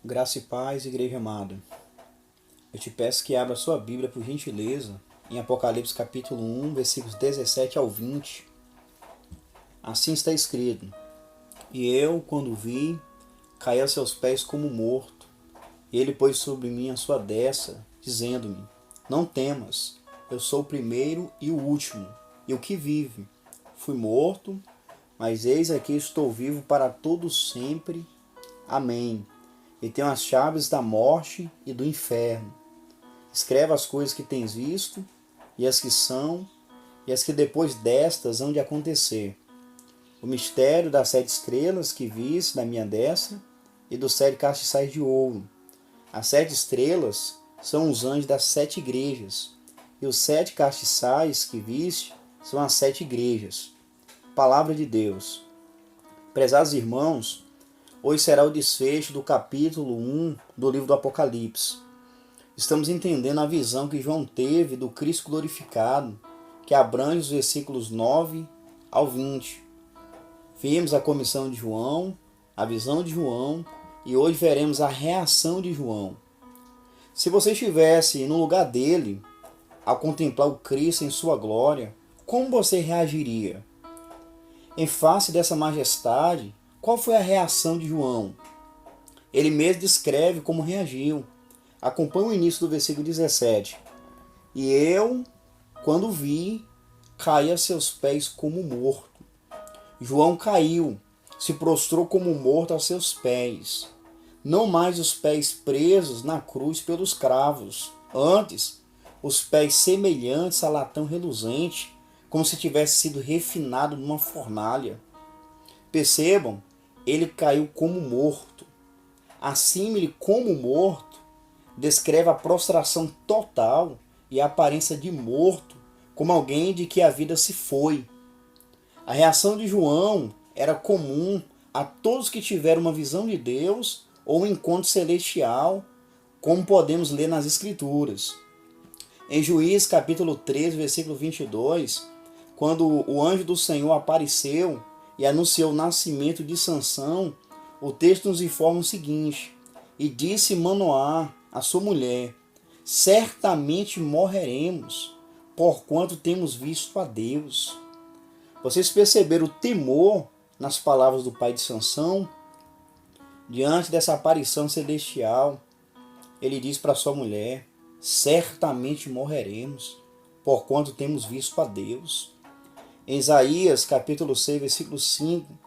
Graça e paz, igreja amada. Eu te peço que abra sua Bíblia, por gentileza, em Apocalipse capítulo 1, versículos 17 ao 20. Assim está escrito: E eu, quando vi, caí a seus pés como morto. E ele pôs sobre mim a sua destra, dizendo-me: Não temas, eu sou o primeiro e o último, e o que vive. Fui morto, mas eis aqui estou vivo para todo sempre. Amém. E tenho as chaves da morte e do inferno. Escreve as coisas que tens visto, e as que são, e as que depois destas hão de acontecer. O mistério das 7 estrelas que viste na minha destra, e dos 7 castiçais de ouro. As 7 estrelas são os anjos das 7 igrejas, e os 7 castiçais que viste são as 7 igrejas. Palavra de Deus. Prezados irmãos, hoje será o desfecho do capítulo 1 do livro do Apocalipse. Estamos entendendo a visão que João teve do Cristo glorificado, que abrange os versículos 9 ao 20. Vimos a comissão de João, a visão de João, e hoje veremos a reação de João. Se você estivesse no lugar dele, ao contemplar o Cristo em sua glória, como você reagiria? Em face dessa majestade, qual foi a reação de João? Ele mesmo descreve como reagiu. Acompanhe o início do versículo 17. E eu, quando vi, caí a seus pés como morto. João caiu, se prostrou como morto aos seus pés. Não mais os pés presos na cruz pelos cravos. Antes, os pés semelhantes a latão reluzente, como se tivesse sido refinado numa fornalha. Percebam, ele caiu como morto. Assim, como morto, descreve a prostração total e a aparência de morto, como alguém de que a vida se foi. A reação de João era comum a todos que tiveram uma visão de Deus ou um encontro celestial, como podemos ler nas Escrituras. Em Juízes capítulo 13, versículo 22, quando o anjo do Senhor apareceu e anunciou o nascimento de Sansão, o texto nos informa o seguinte: E disse Manoá, a sua mulher: Certamente morreremos, porquanto temos visto a Deus. Vocês perceberam o temor nas palavras do pai de Sansão? Diante dessa aparição celestial, ele diz para sua mulher: Certamente morreremos, porquanto temos visto a Deus. Em Isaías, capítulo 6, versículo 5,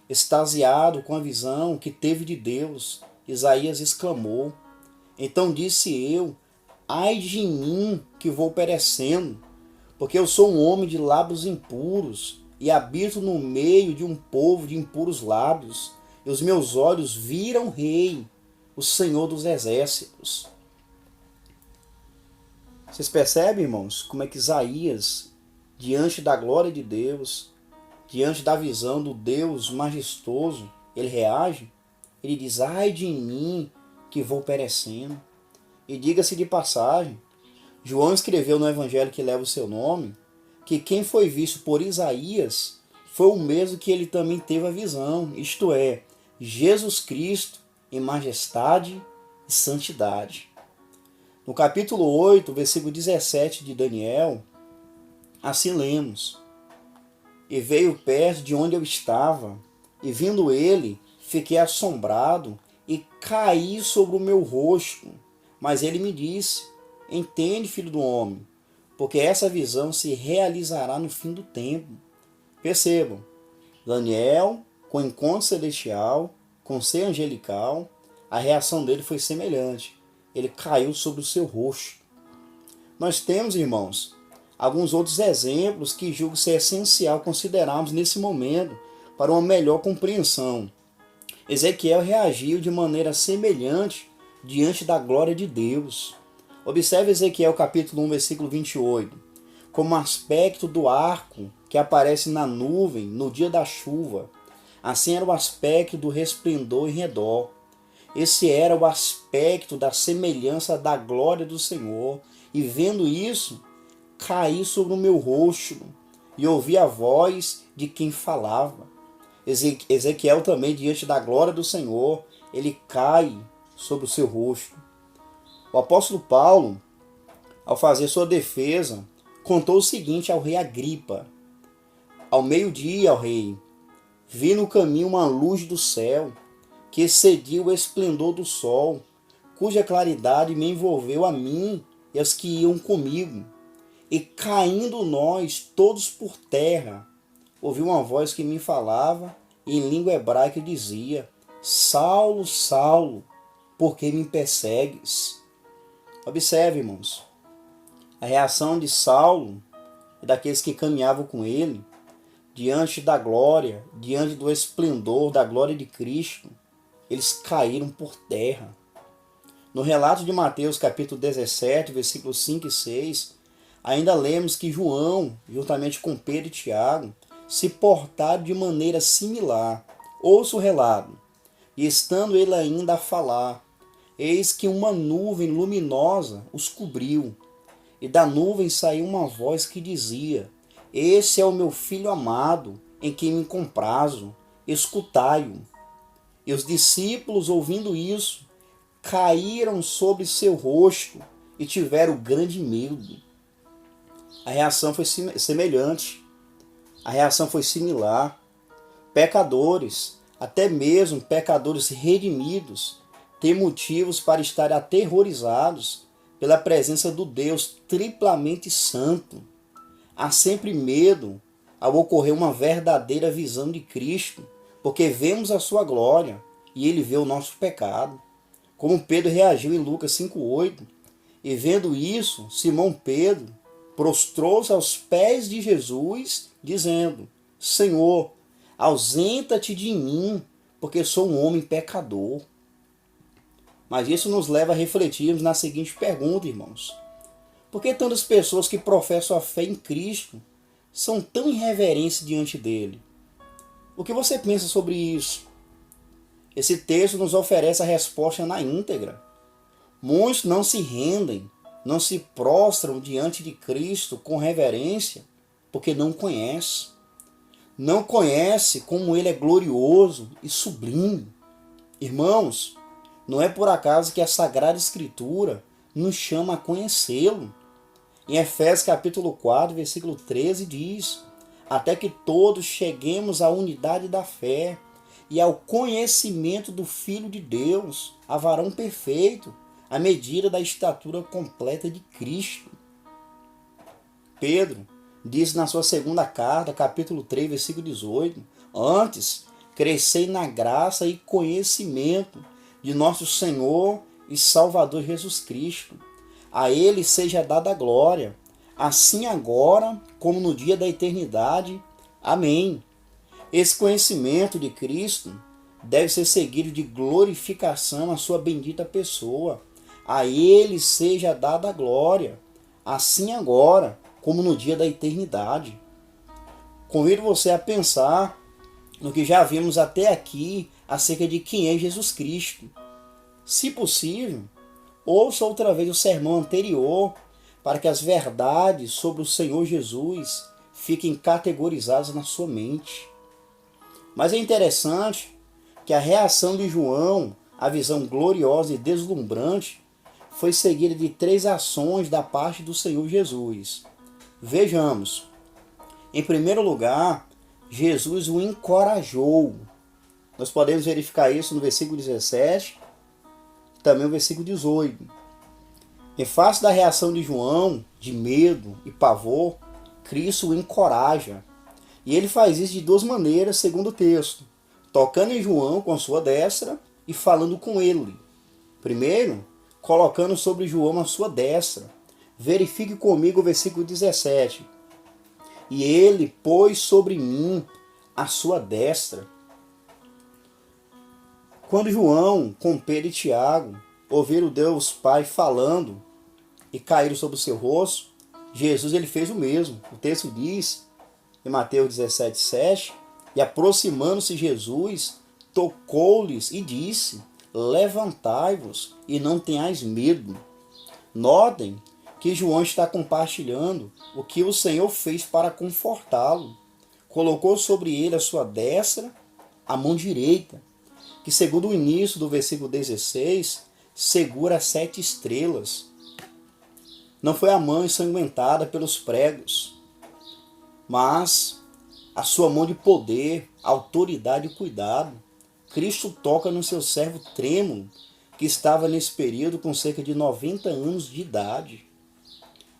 extasiado com a visão que teve de Deus, Isaías exclamou: Então disse eu, ai de mim que vou perecendo, porque eu sou um homem de lábios impuros e habito no meio de um povo de impuros lábios, e os meus olhos viram o Rei, o Senhor dos exércitos. Vocês percebem, irmãos, como é que Isaías, diante da glória de Deus, diante da visão do Deus majestoso, ele reage? Ele diz: ai de mim que vou perecendo. E diga-se de passagem, João escreveu no evangelho que leva o seu nome, que quem foi visto por Isaías foi o mesmo que ele também teve a visão, isto é, Jesus Cristo em majestade e santidade. No capítulo 8, versículo 17 de Daniel, assim lemos: E veio perto de onde eu estava, e vindo ele, fiquei assombrado e caí sobre o meu rosto. Mas ele me disse: Entende, filho do homem, porque essa visão se realizará no fim do tempo. Percebam, Daniel, com encontro celestial, com ser angelical, a reação dele foi semelhante. Ele caiu sobre o seu rosto. Nós temos, irmãos, alguns outros exemplos que julgo ser essencial considerarmos nesse momento para uma melhor compreensão. Ezequiel reagiu de maneira semelhante diante da glória de Deus. Observe Ezequiel capítulo 1, versículo 28, como aspecto do arco que aparece na nuvem no dia da chuva. Assim era o aspecto do resplendor em redor. Esse era o aspecto da semelhança da glória do Senhor. E vendo isso, caí sobre o meu rosto e ouvi a voz de quem falava. Ezequiel também, diante da glória do Senhor, ele cai sobre o seu rosto. O apóstolo Paulo, ao fazer sua defesa, contou o seguinte ao rei Agripa: ao meio-dia, ó rei, vi no caminho uma luz do céu, que excedia o esplendor do sol, cuja claridade me envolveu a mim e as que iam comigo. E caindo nós todos por terra, ouvi uma voz que me falava em língua hebraica e dizia: Saulo, Saulo, por que me persegues? Observe, irmãos, a reação de Saulo e daqueles que caminhavam com ele, diante da glória, diante do esplendor da glória de Cristo, eles caíram por terra. No relato de Mateus capítulo 17, versículos 5 e 6, ainda lemos que João, juntamente com Pedro e Tiago, se portaram de maneira similar. Ouça o relato. E estando ele ainda a falar, eis que uma nuvem luminosa os cobriu, e da nuvem saiu uma voz que dizia: Esse é o meu filho amado, em quem me comprazo, escutai-o. E os discípulos, ouvindo isso, caíram sobre seu rosto e tiveram grande medo. A reação foi semelhante, a reação foi similar. Pecadores, até mesmo pecadores redimidos, têm motivos para estar aterrorizados pela presença do Deus triplamente santo. Há sempre medo ao ocorrer uma verdadeira visão de Cristo, porque vemos a sua glória e ele vê o nosso pecado. Como Pedro reagiu em Lucas 5,8, e vendo isso, Simão Pedro prostrou-se aos pés de Jesus, dizendo: Senhor, ausenta-te de mim, porque sou um homem pecador. Mas isso nos leva a refletirmos na seguinte pergunta, irmãos: por que tantas pessoas que professam a fé em Cristo são tão irreverentes diante dele? O que você pensa sobre isso? Esse texto nos oferece a resposta na íntegra. Muitos não se rendem, não se prostram diante de Cristo com reverência, porque não conhecem. Não conhece como ele é glorioso e sublime. Irmãos, não é por acaso que a Sagrada Escritura nos chama a conhecê-lo. Em Efésios capítulo 4, versículo 13 diz: até que todos cheguemos à unidade da fé e ao conhecimento do Filho de Deus, a varão perfeito, à medida da estatura completa de Cristo. Pedro diz na sua segunda carta, capítulo 3, versículo 18: antes, crescei na graça e conhecimento de nosso Senhor e Salvador Jesus Cristo. A ele seja dada a glória, assim agora como no dia da eternidade. Amém. Esse conhecimento de Cristo deve ser seguido de glorificação à sua bendita pessoa. A ele seja dada a glória, assim agora como no dia da eternidade. Convido você a pensar no que já vimos até aqui acerca de quem é Jesus Cristo. Se possível, ouça outra vez o sermão anterior para que as verdades sobre o Senhor Jesus fiquem categorizadas na sua mente. Mas é interessante que a reação de João à visão gloriosa e deslumbrante foi seguida de 3 ações da parte do Senhor Jesus. Vejamos. Em primeiro lugar, Jesus o encorajou. Nós podemos verificar isso no versículo 17, também no versículo 18. Em face da reação de João, de medo e pavor, Cristo o encoraja. E ele faz isso de 2 maneiras, segundo o texto: tocando em João com a sua destra e falando com ele. Primeiro, colocando sobre João a sua destra. Verifique comigo o versículo 17. E ele pôs sobre mim a sua destra. Quando João, com Pedro e Tiago, ouviram Deus Pai falando e caíram sobre o seu rosto, Jesus ele fez o mesmo. O texto diz, em Mateus 17, 7, e aproximando-se Jesus, tocou-lhes e disse: levantai-vos e não tenhais medo. Notem que João está compartilhando o que o Senhor fez para confortá-lo. Colocou sobre ele a sua destra, a mão direita. que, segundo o início do versículo 16, segura 7 estrelas. Não foi a mão ensanguentada pelos pregos, mas a sua mão de poder, autoridade e cuidado. Cristo toca no seu servo trêmulo, que estava nesse período com cerca de 90 anos de idade.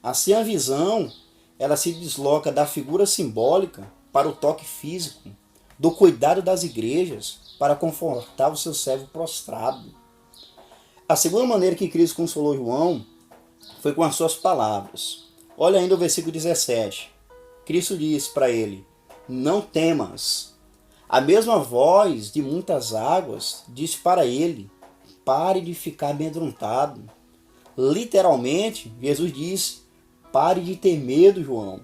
Assim a visão, ela se desloca da figura simbólica para o toque físico, do cuidado das igrejas para confortar o seu servo prostrado. A segunda maneira que Cristo consolou João foi com as suas palavras. Olha ainda o versículo 17. Cristo diz para ele: não temas. A mesma voz de muitas águas disse para ele: pare de ficar amedrontado. Literalmente, Jesus disse: pare de ter medo, João.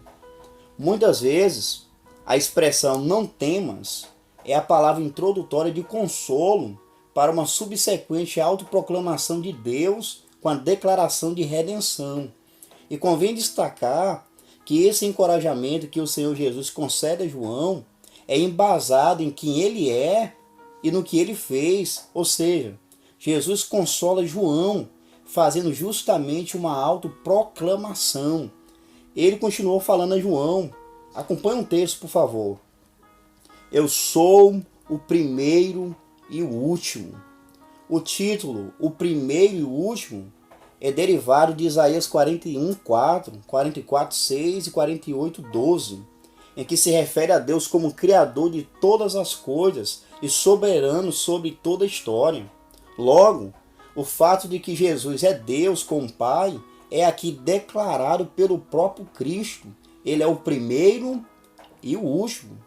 Muitas vezes, a expressão não temas é a palavra introdutória de consolo para uma subsequente autoproclamação de Deus com a declaração de redenção. E convém destacar que esse encorajamento que o Senhor Jesus concede a João é embasado em quem ele é e no que ele fez. Ou seja, Jesus consola João fazendo justamente uma autoproclamação. Ele continuou falando a João. Acompanhe um texto, por favor. Eu sou o primeiro e o último. O título, o primeiro e o último, é derivado de Isaías 41:4, 44:6 e 48:12, em que se refere a Deus como Criador de todas as coisas e soberano sobre toda a história. Logo, o fato de que Jesus é Deus com o Pai é aqui declarado pelo próprio Cristo. Ele é o primeiro e o último.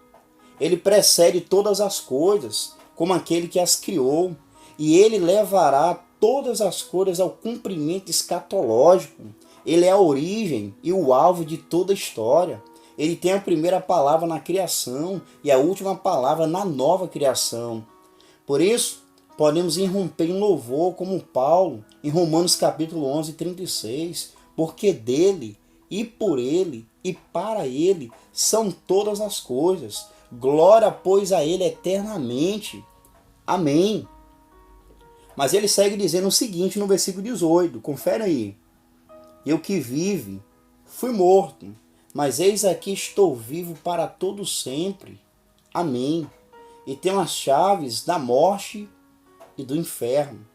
Ele precede todas as coisas, como aquele que as criou, e ele levará todas as coisas ao cumprimento escatológico. Ele é a origem e o alvo de toda a história. Ele tem a primeira palavra na criação e a última palavra na nova criação. Por isso, podemos irromper em louvor como Paulo, em Romanos capítulo 11:36, porque dele, e por ele, e para ele, são todas as coisas. Glória, pois, a ele eternamente. Amém. Mas ele segue dizendo o seguinte no versículo 18, confere aí. Eu que vive, fui morto, mas eis aqui estou vivo para todo sempre. Amém. E tenho as chaves da morte e do inferno.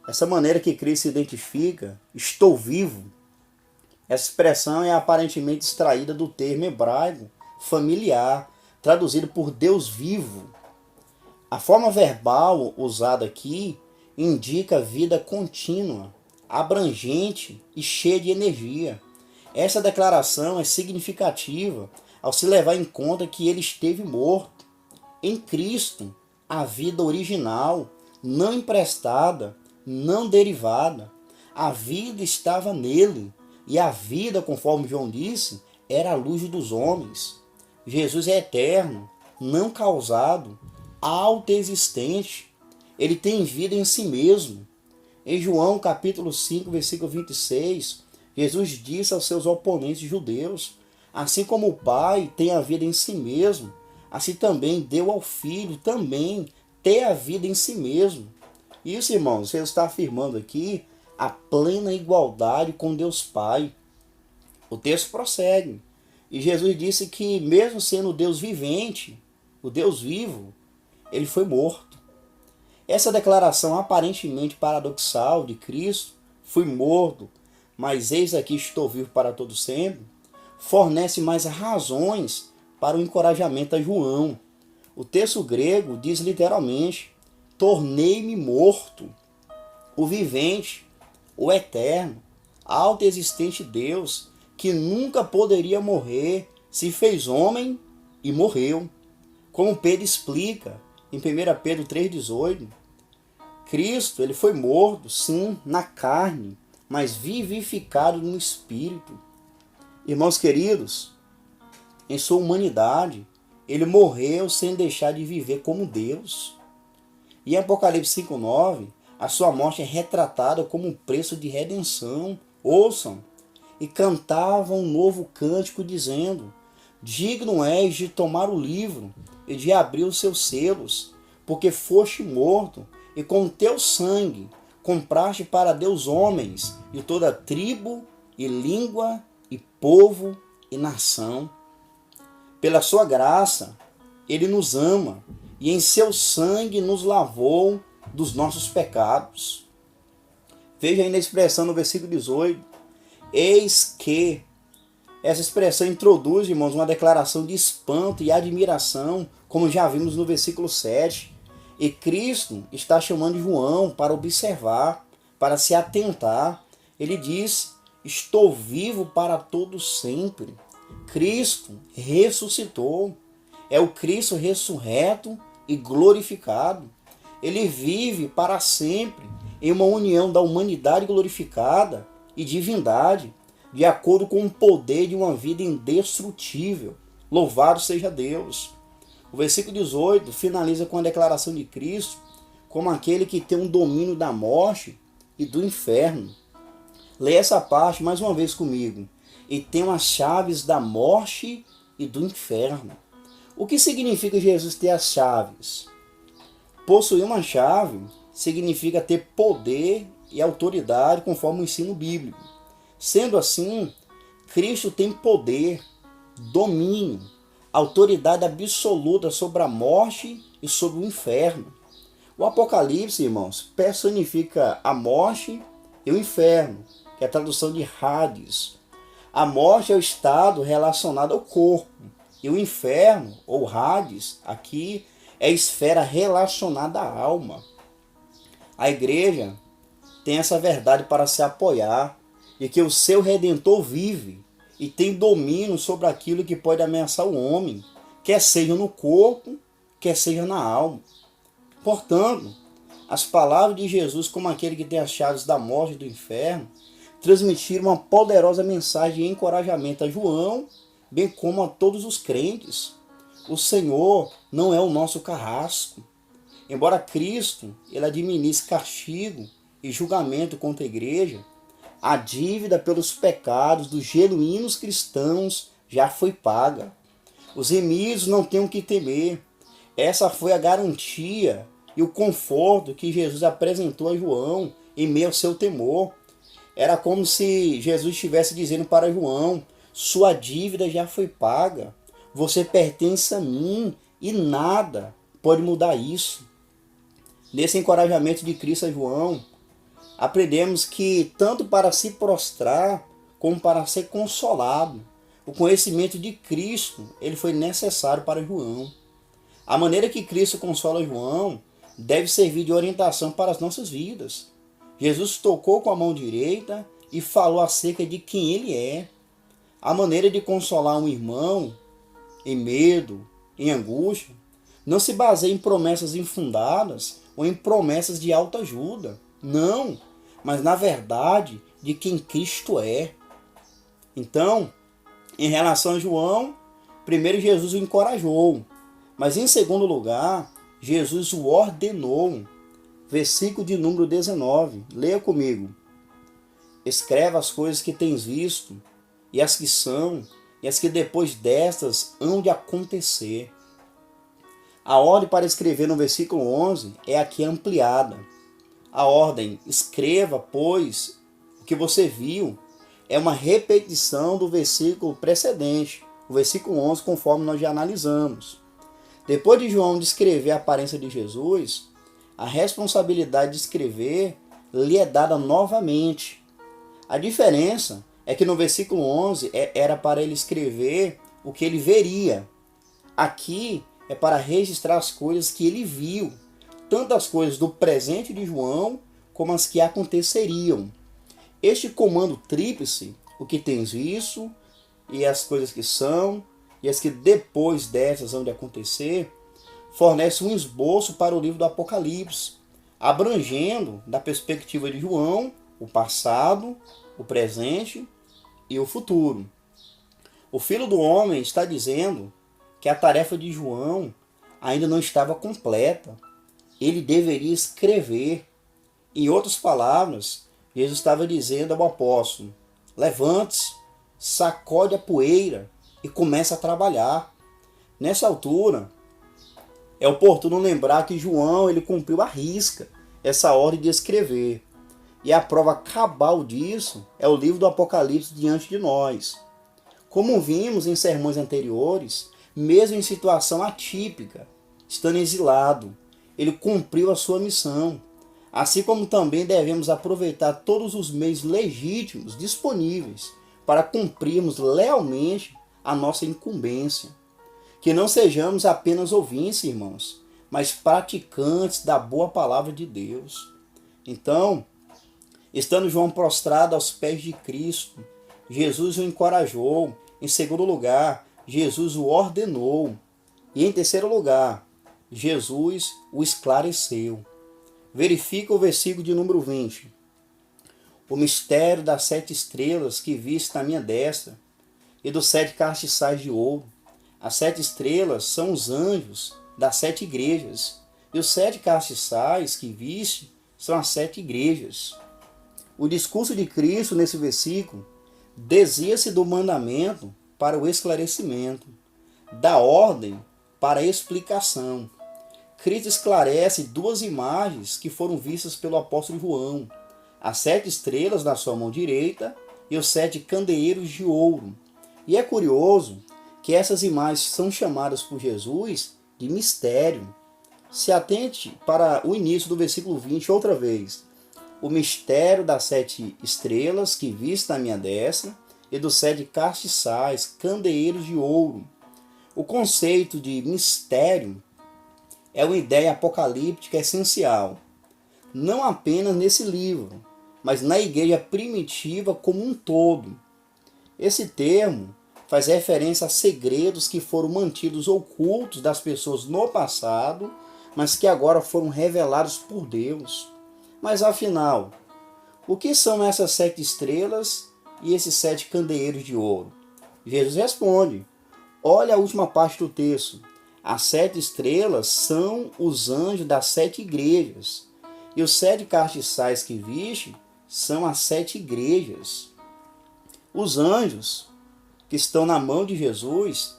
Essa maneira que Cristo se identifica, estou vivo, essa expressão é aparentemente extraída do termo hebraico familiar, traduzido por Deus vivo. A forma verbal usada aqui indica vida contínua, abrangente e cheia de energia. Essa declaração é significativa ao se levar em conta que ele esteve morto. Em Cristo, a vida original, não emprestada, não derivada. A vida estava nele, e a vida, conforme João disse, era a luz dos homens. Jesus é eterno, não causado, autoexistente. Ele tem vida em si mesmo. Em João capítulo 5, versículo 26, Jesus disse aos seus oponentes judeus: assim como o Pai tem a vida em si mesmo, assim também deu ao Filho também ter a vida em si mesmo. Isso, irmãos, ele está afirmando aqui a plena igualdade com Deus Pai. O texto prossegue. E Jesus disse que, mesmo sendo Deus vivente, o Deus vivo, ele foi morto. Essa declaração aparentemente paradoxal de Cristo, fui morto, mas eis aqui estou vivo para todo sempre, fornece mais razões para o encorajamento a João. O texto grego diz literalmente: tornei-me morto. O vivente, o eterno, autoexistente Deus, que nunca poderia morrer, se fez homem e morreu. Como Pedro explica em 1 Pedro 3,18, Cristo ele foi morto, sim, na carne, mas vivificado no Espírito. Irmãos queridos, em sua humanidade, ele morreu sem deixar de viver como Deus. E em Apocalipse 5,9, a sua morte é retratada como um preço de redenção. Ouçam, e cantavam um novo cântico dizendo: digno és de tomar o livro e de abrir os seus selos, porque foste morto, e com teu sangue compraste para Deus homens de toda tribo, e língua, e povo, e nação. Pela sua graça, ele nos ama, e em seu sangue nos lavou dos nossos pecados. Veja ainda a expressão no versículo 18. Eis que. Essa expressão introduz, irmãos, uma declaração de espanto e admiração, como já vimos no versículo 7. E Cristo está chamando João para observar, para se atentar. Ele diz: estou vivo para todo sempre. Cristo ressuscitou. É o Cristo ressurreto e glorificado. Ele vive para sempre em uma união da humanidade glorificada e divindade, de acordo com o poder de uma vida indestrutível. Louvado seja Deus! O versículo 18 finaliza com a declaração de Cristo como aquele que tem um domínio da morte e do inferno. Leia essa parte mais uma vez comigo. E tem as chaves da morte e do inferno. O que significa Jesus ter as chaves? Possuir uma chave significa ter poder e autoridade conforme o ensino bíblico. Sendo assim, Cristo tem poder, domínio, autoridade absoluta sobre a morte e sobre o inferno. O Apocalipse, irmãos, personifica a morte e o inferno, que é a tradução de Hades. A morte é o estado relacionado ao corpo, e o inferno, ou Hades, aqui, é a esfera relacionada à alma. A igreja tem essa verdade para se apoiar, de que o seu Redentor vive e tem domínio sobre aquilo que pode ameaçar o homem, quer seja no corpo, quer seja na alma. Portanto, as palavras de Jesus, como aquele que tem as chaves da morte e do inferno, transmitiram uma poderosa mensagem de encorajamento a João, bem como a todos os crentes. O Senhor não é o nosso carrasco. Embora Cristo ele administre castigo e julgamento contra a igreja, a dívida pelos pecados dos genuínos cristãos já foi paga. Os remidos não têm o que temer. Essa foi a garantia e o conforto que Jesus apresentou a João em meio ao seu temor. Era como se Jesus estivesse dizendo para João: sua dívida já foi paga. Você pertence a mim e nada pode mudar isso. Nesse encorajamento de Cristo a João, aprendemos que tanto para se prostrar como para ser consolado, o conhecimento de Cristo ele foi necessário para João. A maneira que Cristo consola João deve servir de orientação para as nossas vidas. Jesus tocou com a mão direita e falou acerca de quem ele é. A maneira de consolar um irmão em medo, em angústia, não se baseia em promessas infundadas ou em promessas de autoajuda. Não, mas na verdade de quem Cristo é. Então, em relação a João, primeiro Jesus o encorajou, mas em segundo lugar, Jesus o ordenou. Versículo de número 19, leia comigo. Escreva as coisas que tens visto, e as que são, e as que depois destas hão de acontecer. A ordem para escrever no versículo 11 é aqui ampliada. A ordem, escreva, pois, o que você viu, é uma repetição do versículo precedente, o versículo 11, conforme nós já analisamos. Depois de João descrever a aparência de Jesus, a responsabilidade de escrever lhe é dada novamente. A diferença é que no versículo 11 era para ele escrever o que ele veria. Aqui é para registrar as coisas que ele viu, tanto as coisas do presente de João, como as que aconteceriam. Este comando tríplice, o que tens visto, e as coisas que são, e as que depois dessas hão de acontecer, fornece um esboço para o livro do Apocalipse, abrangendo, da perspectiva de João, o passado, o presente e o futuro. O Filho do Homem está dizendo que a tarefa de João ainda não estava completa. Ele deveria escrever. Em outras palavras, Jesus estava dizendo ao apóstolo: levante-se, sacode a poeira e comece a trabalhar. Nessa altura, É oportuno lembrar que João ele cumpriu à risca essa ordem de escrever. E a prova cabal disso é o livro do Apocalipse diante de nós. Como vimos em sermões anteriores, mesmo em situação atípica, estando exilado, ele cumpriu a sua missão. Assim como também devemos aproveitar todos os meios legítimos disponíveis para cumprirmos lealmente a nossa incumbência. Que não sejamos apenas ouvintes, irmãos, mas praticantes da boa palavra de Deus. Então, estando João prostrado aos pés de Cristo, Jesus o encorajou. Em segundo lugar, Jesus o ordenou. E em terceiro lugar, Jesus o esclareceu. Verifica o versículo de número 20. O mistério das 7 estrelas que viste na minha destra e dos 7 castiçais de ouro. As 7 estrelas são os anjos das 7 igrejas, e os 7 castiçais que viste são as 7 igrejas. O discurso de Cristo nesse versículo desvia-se do mandamento para o esclarecimento, da ordem para a explicação. Cristo esclarece 2 imagens que foram vistas pelo apóstolo João: as 7 estrelas na sua mão direita e os 7 candeeiros de ouro. E é curioso que essas imagens são chamadas por Jesus de mistério. Se atente para o início do versículo 20 outra vez. O mistério das 7 estrelas que viste na minha destra e dos 7 castiçais, candeeiros de ouro. O conceito de mistério é uma ideia apocalíptica essencial, não apenas nesse livro, mas na igreja primitiva como um todo. Esse termo faz referência a segredos que foram mantidos ocultos das pessoas no passado, mas que agora foram revelados por Deus. Mas afinal, o que são essas 7 estrelas e esses 7 candeeiros de ouro? Jesus responde. Olha a última parte do texto. As 7 estrelas são os anjos das 7 igrejas, e os 7 castiçais que viste são as 7 igrejas. Os anjos que estão na mão de Jesus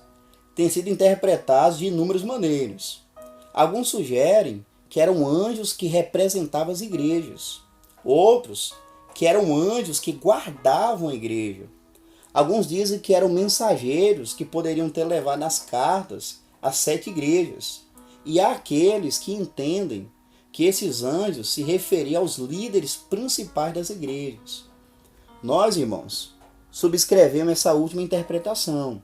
têm sido interpretados de inúmeras maneiras. Alguns sugerem que eram anjos que representavam as igrejas. Outros que eram anjos que guardavam a igreja. Alguns dizem que eram mensageiros que poderiam ter levado as cartas às 7 igrejas. E há aqueles que entendem que esses anjos se referiam aos líderes principais das igrejas. Nós, irmãos, subscrevemos essa última interpretação.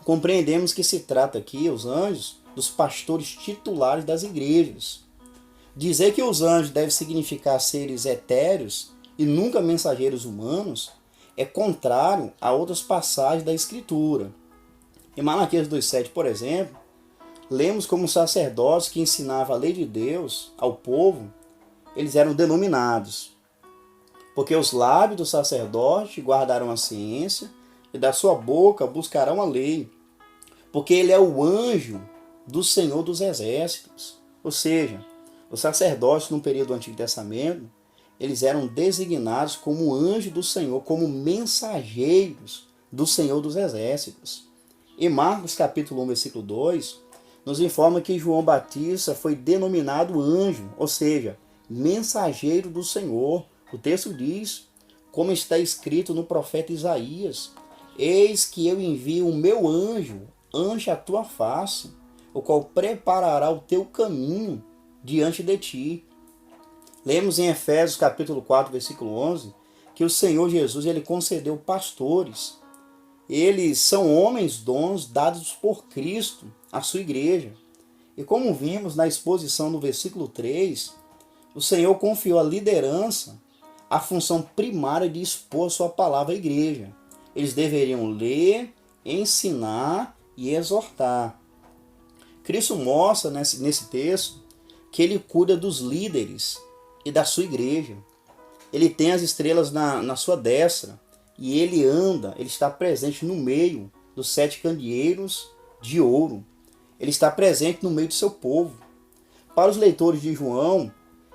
Compreendemos que se trata aqui, os anjos, dos pastores titulares das igrejas. Dizer que os anjos devem significar seres etéreos e nunca mensageiros humanos é contrário a outras passagens da Escritura. Em Malaquias 2,7, por exemplo, lemos como sacerdotes que ensinavam a lei de Deus ao povo, eles eram denominados. Porque os lábios do sacerdote guardarão a ciência, e da sua boca buscarão a lei. Porque ele é o anjo do Senhor dos Exércitos. Ou seja, os sacerdotes no período do Antigo Testamento, eles eram designados como anjo do Senhor, como mensageiros do Senhor dos Exércitos. Em Marcos capítulo 1, versículo 2, nos informa que João Batista foi denominado anjo, ou seja, mensageiro do Senhor. O texto diz, como está escrito no profeta Isaías: eis que eu envio o meu anjo ante a tua face, o qual preparará o teu caminho diante de ti. Lemos em Efésios capítulo 4, versículo 11, que o Senhor Jesus ele concedeu pastores. Eles são homens dons dados por Cristo à sua igreja. E como vimos na exposição no versículo 3, o Senhor confiou à liderança a função primária de expor sua palavra à igreja. Eles deveriam ler, ensinar e exortar. Cristo mostra nesse texto que ele cuida dos líderes e da sua igreja. Ele tem as estrelas na sua destra e ele está presente no meio dos 7 candeeiros de ouro. Ele está presente no meio do seu povo. Para os leitores de João,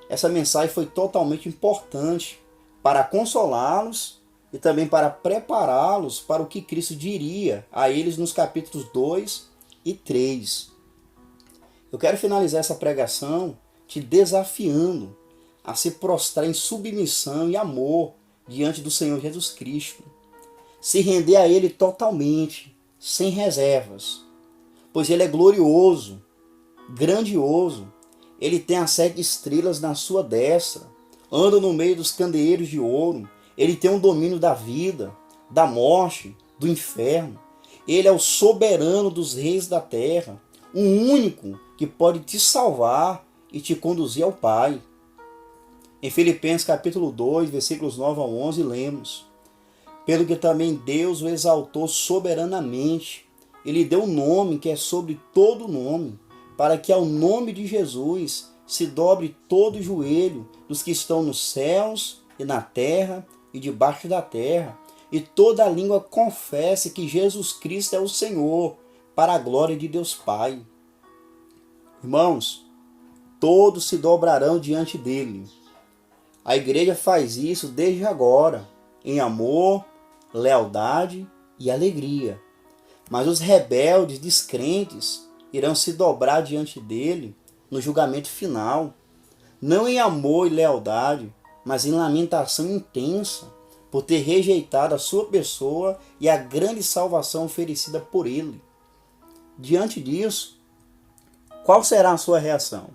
essa mensagem foi totalmente importante para consolá-los e também para prepará-los para o que Cristo diria a eles nos capítulos 2 e 3. Eu quero finalizar essa pregação te desafiando a se prostrar em submissão e amor diante do Senhor Jesus Cristo. Se render a Ele totalmente, sem reservas, pois Ele é glorioso, grandioso. Ele tem as 7 estrelas na sua destra, anda no meio dos candeeiros de ouro. Ele tem o domínio da vida, da morte, do inferno. Ele é o soberano dos reis da terra, o único que pode te salvar e te conduzir ao Pai. Em Filipenses capítulo 2, versículos 9 ao 11, lemos: pelo que também Deus o exaltou soberanamente, Ele deu um nome que é sobre todo nome, para que ao nome de Jesus se dobre todo o joelho dos que estão nos céus e na terra e debaixo da terra, e toda língua confesse que Jesus Cristo é o Senhor, para a glória de Deus Pai. Irmãos, todos se dobrarão diante dele. A igreja faz isso desde agora, em amor, lealdade e alegria. Mas os rebeldes, descrentes, irão se dobrar diante dele no julgamento final, não em amor e lealdade, mas em lamentação intensa, por ter rejeitado a sua pessoa e a grande salvação oferecida por ele. Diante disso, qual será a sua reação?